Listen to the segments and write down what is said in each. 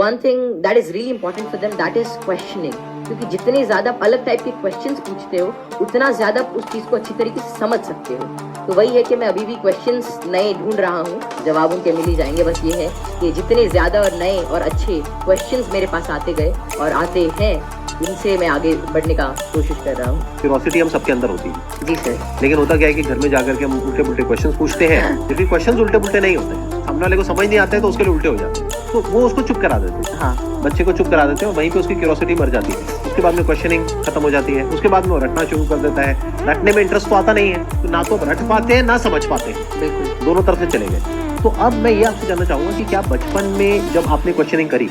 One thing that is really important for them, that is questioning. क्योंकि जितने ज्यादा अलग टाइप के क्वेश्चंस पूछते हो उतना ज्यादा उस चीज को अच्छी तरीके से समझ सकते हो। तो वही है कि मैं अभी भी क्वेश्चंस नए ढूंढ रहा हूँ, जवाब उनके मिल ही जाएंगे। बस ये है कि जितने ज्यादा और नए और अच्छे क्वेश्चंस मेरे पास आते गए और आते हैं, इनसे मैं आगे बढ़ने का कोशिश कर रहा हूँ। क्यूरोसिटी हम सबके अंदर होती है जी सर। लेकिन होता क्या है कि घर में जाकर के हम उल्टे पुल्टे क्वेश्चंस पूछते हैं, लेकिन क्वेश्चंस उल्टे पुल्टे नहीं होते हैं, सामने वाले को समझ नहीं आता है तो उसके लिए उल्टे हो जाते हैं, तो वो उसको चुप करा देते हैं। हाँ, बच्चे को चुप करा देते हैं और वहीं पे उसकी क्यूरोसिटी मर जाती है। उसके बाद में क्वेश्चनिंग खत्म हो जाती है, उसके बाद में वो रटना शुरू कर देता है। रटने में इंटरेस्ट तो आता नहीं है, तो ना तो रट पाते हैं ना समझ पाते हैं, बिल्कुल दोनों तरफ से चले गए। तो अब मैं ये आपसे जानना चाहूंगा कि क्या बचपन में जब आपने क्वेश्चनिंग करी,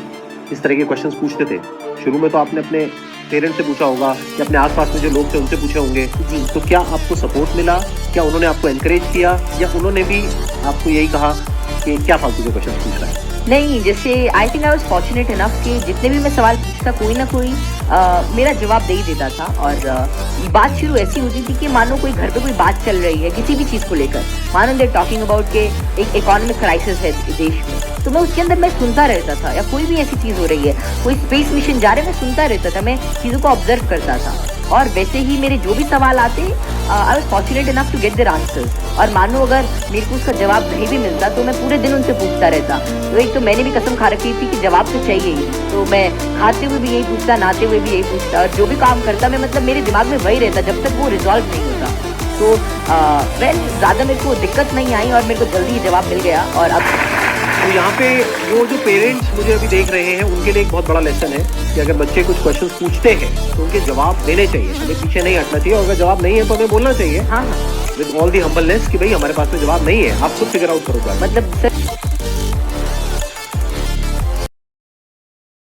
इस तरह के क्वेश्चंस पूछते थे, शुरू में तो आपने अपने पेरेंट्स से पूछा होगा या अपने आसपास में जो लोग थे उनसे पूछे होंगे, जी। तो क्या आपको सपोर्ट मिला? क्या उन्होंने आपको एनकरेज किया या उन्होंने भी आपको यही कहा कि क्या फालतू के क्वेश्चन पूछ रहा है? नहीं, जैसे I think I was fortunate enough कि जितने भी मैं सवाल पूछता कोई ना कोई मेरा जवाब दे ही देता था। और बात शुरू ऐसी होती थी कि मानो कोई घर पे कोई बात चल रही है किसी भी चीज़ को लेकर, मानो दे टॉकिंग अबाउट के एक इकोनॉमिक क्राइसिस है देश में, तो मैं उसके अंदर मैं सुनता रहता था। या कोई भी ऐसी चीज़ हो रही है, कोई स्पेस मिशन जा रहे मैं सुनता रहता था, मैं चीज़ों को ऑब्जर्व करता था। और वैसे ही मेरे जो भी सवाल आते, I was fortunate enough to get their answers. और मानो अगर मेरे को उसका जवाब नहीं भी मिलता तो मैं पूरे दिन उनसे पूछता रहता। तो एक तो मैंने भी कसम खा रखी थी कि जवाब तो चाहिए ही, तो मैं खाते हुए भी यही पूछता, नहाते हुए भी यही पूछता, और जो भी काम करता मैं मतलब मेरे दिमाग में वही रहता जब तक वो रिजॉल्व नहीं होता। तो ज़्यादा मेरे को दिक्कत नहीं आई और मेरे को जल्दी ही जवाब मिल गया। और अब तो यहाँ पे वो जो पेरेंट्स मुझे अभी देख रहे हैं उनके लिए एक बहुत बड़ा लेसन है कि अगर बच्चे कुछ क्वेश्चंस पूछते हैं तो उनके जवाब देने चाहिए, हमें पीछे नहीं हटना चाहिए। और अगर जवाब नहीं है तो हमें बोलना चाहिए हाँ, विद ऑल दी हम्बलनेस कि भाई हमारे पास में जवाब नहीं है, आप खुद फिगर आउट करो। मतलब सर